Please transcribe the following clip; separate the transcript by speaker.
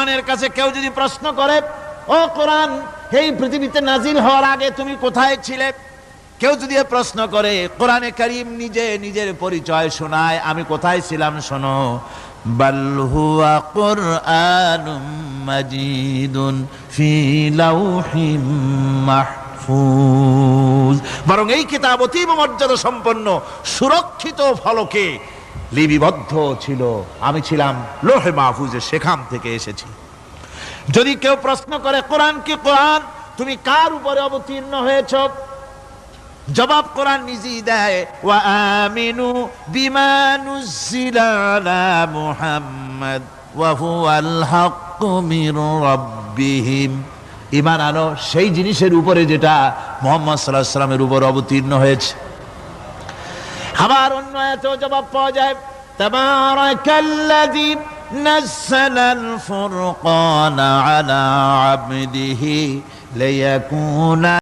Speaker 1: কোরআনের কাছে কেউ যদি প্রশ্ন করে, ও কোরআন, এই পৃথিবীতে নাজিল হওয়ার আগে তুমি কোথায় ছিলে? কেউ যদি প্রশ্ন করে, কোরআনে কারীম নিজে নিজের পরিচয় শোনায়, আমি কোথায় ছিলাম শোনো। বাল হুয়া কুরআনুম মাজিদুন ফি লাউহিম মাহফুজ, বরং এই কিতাব অতীব মর্যাদা সম্পন্ন সুরক্ষিত ফলকে লিপিবদ্ধ ছিল, আমি ছিলাম লৌহে মাহফুজে, সেখান থেকে এসেছি। যদি কেউ প্রশ্ন করে, কোরআন কি কোরআন, তুমি কার উপরে অবতীর্ণ হয়েছ? জবাব কোরআন নিজেই দেয়, ওয়া আমিনু বিমা নুজিলা আলা মুহাম্মাদ ওয়া হুয়াল হাক্কু মির রাব্বিহিম, ঈমান আনো সেই জিনিসের উপরে যেটা মুহাম্মদ সাল্লাল্লাহু আলাইহি ওয়াসাল্লামের উপর অবতীর্ণ হয়েছে। আবার অন্য আয়াতেও জবাব পাওয়া যায়, তাবারাকাল্লাযী নাযালাল ফুরকানা আলা আবদিহি লিয়াকুনা